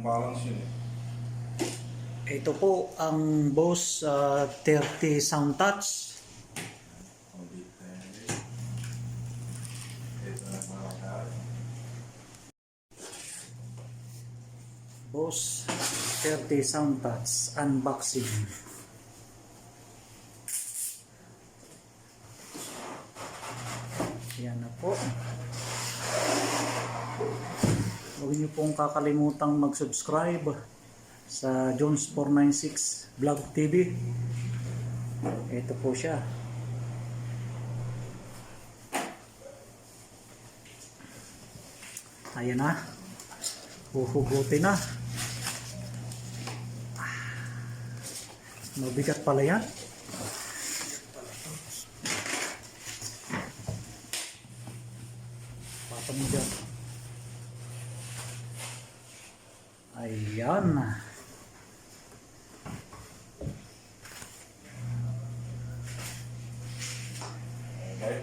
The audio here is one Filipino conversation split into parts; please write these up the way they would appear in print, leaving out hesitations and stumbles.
balance yun eh. Ito po ang Boss 30 Sound Touch. Ito na mga Boss 30 Sound Touch unboxing. Yan na po. Huwag niyo pong kakalimutang mag-subscribe sa Jones 496 Vlog TV. Ito po siya. Ayan na. Huhugutin na. Mabigat pala yan. Patang dyan. Ayan. okay.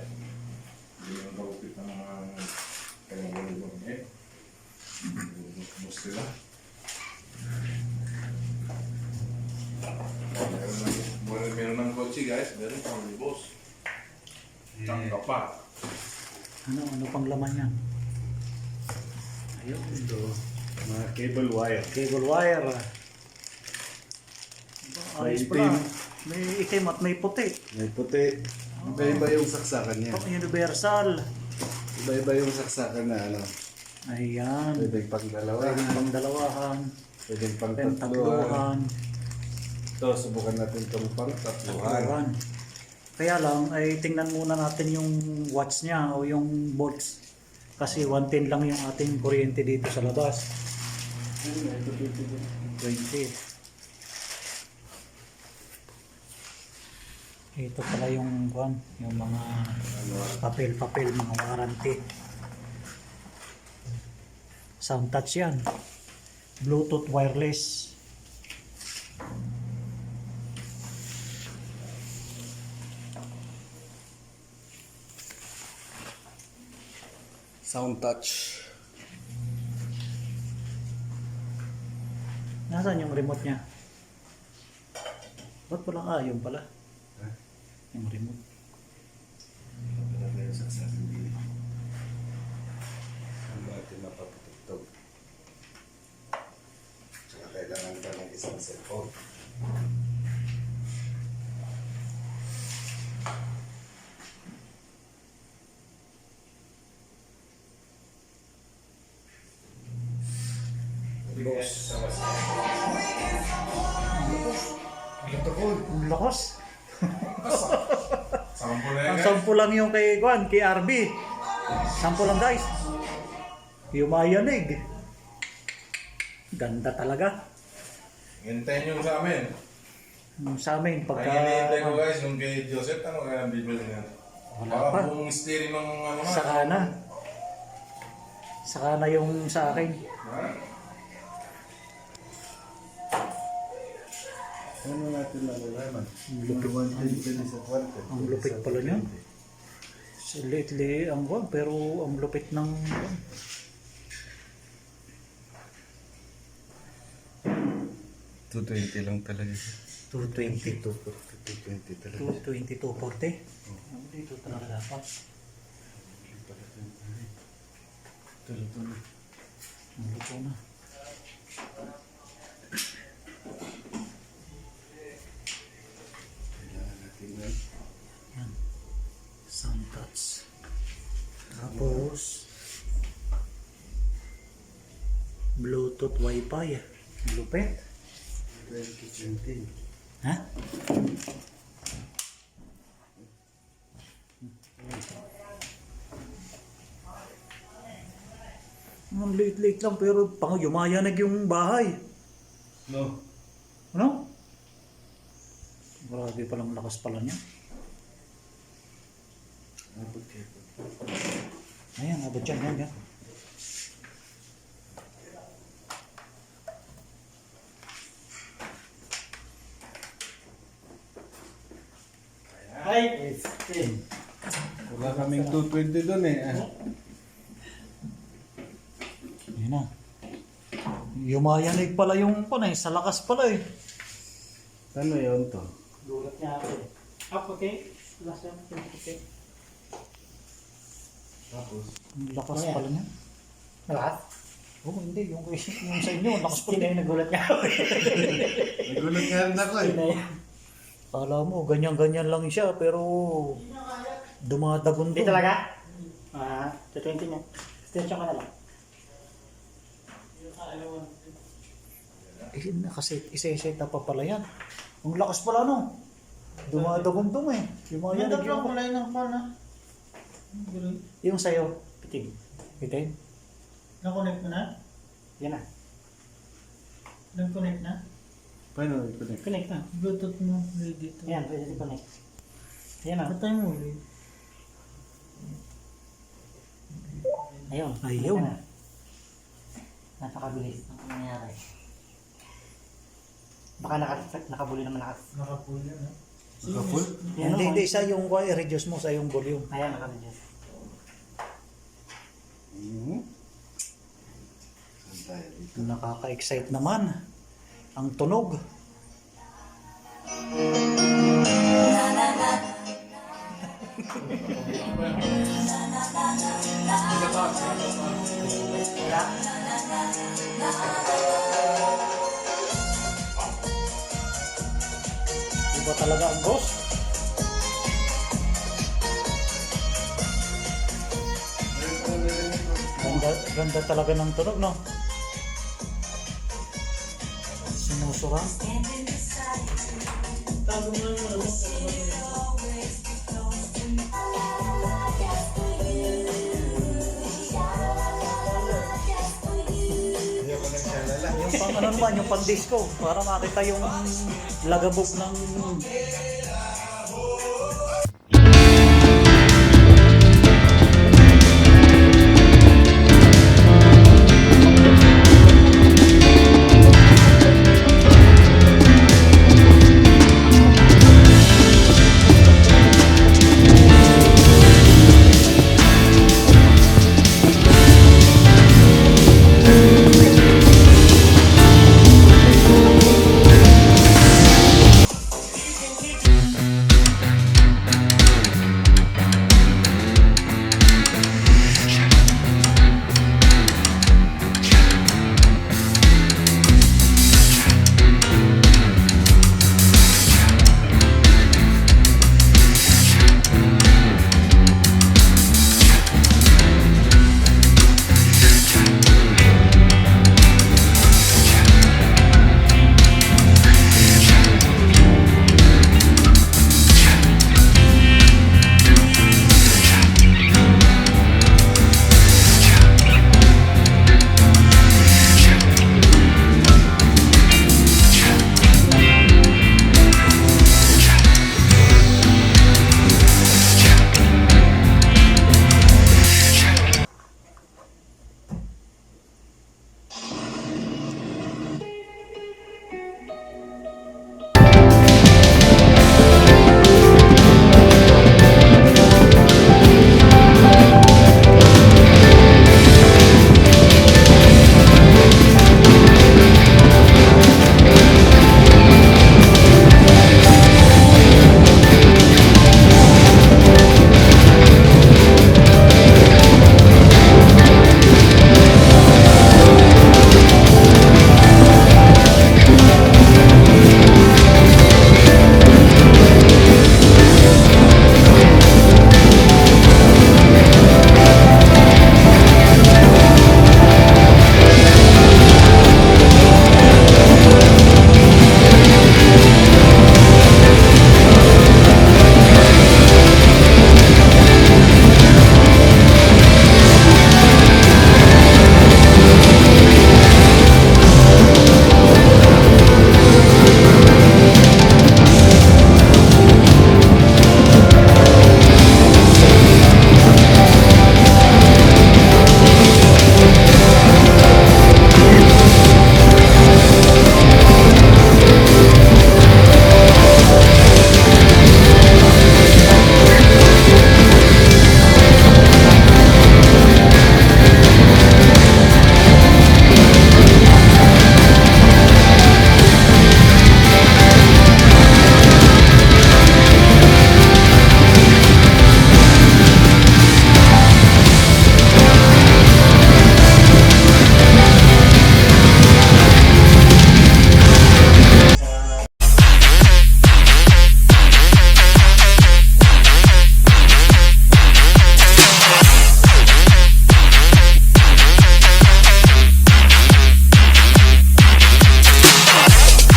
Hindi yung kapit ng mga kailangan eh. Bus sila. Meron ng kotse guys, meron pang libos. Tangka pa. Ano pang laman yan? Ayun. Ito, mga cable wire. Cable wire. Ayos May pala. itim. May itim at may puti. May puti. Iba-iba yung saksakan niya. Pang universal. Iba-iba yung saksakan na ano. Ayan. Pwedeng pang dalawahan. Pang dalawahan. Pwedeng pang tatluhan. Pentatluhan. Ito, subukan natin itong pang tatluhan. Tatluhan. Kaya lang, ay tingnan muna natin yung watts niya o yung volts. Kasi 110 lang yung ating kuryente dito sa labas. 20. Ito pala yung mga papel-papel, mga warranty. Sound touch yan. Bluetooth wireless. Sound touch. Nasaan yung remote niya? Ba't pala? Yun pala. Yung remote. Talaga yung saksakan din. Ang natin napapatugtog. Tsaka kailangan ka ng isang cellphone. Boss. Ang lakas. Sampo na yan Ang guys. sampu lang yung kay RB. Sampu lang guys. Yumayanig. Ganda talaga. Hintayin yung sa amin. Yung sa amin Ang pagka hinihintay ko guys, yung kay Joseph, ano kaya ang bibili niya? Wala Baka pa. buong steering ng ano na. Saka na. Saka na yung sa akin. Ha? Ano natin nalalaman? Lupit. Ang Ang lupit pala niyan. Lately ang pero ang lupit ng 220 lang talaga. 220 to 220 talaga. 220 to 40. Dito talaga dapat. Ito na. Ang luto na. Kailangan natin na. Yan. Sound touch. Tapos Bluetooth Wi-Fi. Lupit. 2020. Ha? Ang liit-liit lang pero pang yumayanag yung bahay. No. Ano? Grabe palang lakas pala niya. Abot kayo. Ayan, abot yan, yan. Hi, it's Tim. Wala kaming 220 doon eh. Yan na. Yumayanig pala yung panay, sa lakas pala eh. Ano yun to? Gulat niya ako eh. Ah, puti. Last one, puti. Tapos? Ang lakas Ano yan? pala niya. Lahat? Oo, hindi. Yung sa inyo, ang lakas pala. Hindi na yung nagulat niya ako. Nagulat nga rin ako eh. Hindi na yan. Kala mo, ganyan-ganyan lang siya, pero dumadagon Hindi doon. talaga? Ah, 20 niya. Extension ka na lang. Eh, kasi isa-set up pa pala yan. Ang lakas pala no. Dumadagong eh. Yumayanig yung... kulay ng pan ha. Yung sa'yo, pitig. Pitig? Na-connect mo na? Yan na. Nag-connect na? Paano i-connect? Connect na. Bluetooth mo dito. Yan, pwede i-connect. Yan na. Patay mo ulit. Ayun. Ayun. Napakabilis ang nangyayari. Baka nakabuli naman ako. Naka-full? Hindi, hindi. Isa yung i-reduce mo sa yung volume. Ayan, nakabuli. Saan tayo dito? Nakaka-excite naman. Ang tunog. Iba talaga ang boss. Ganda, ganda talaga ng tunog, no? Sinusura. Hindi ako nagsalala. Yung pang ano naman, yung pang disco, para makita yung lagabog ng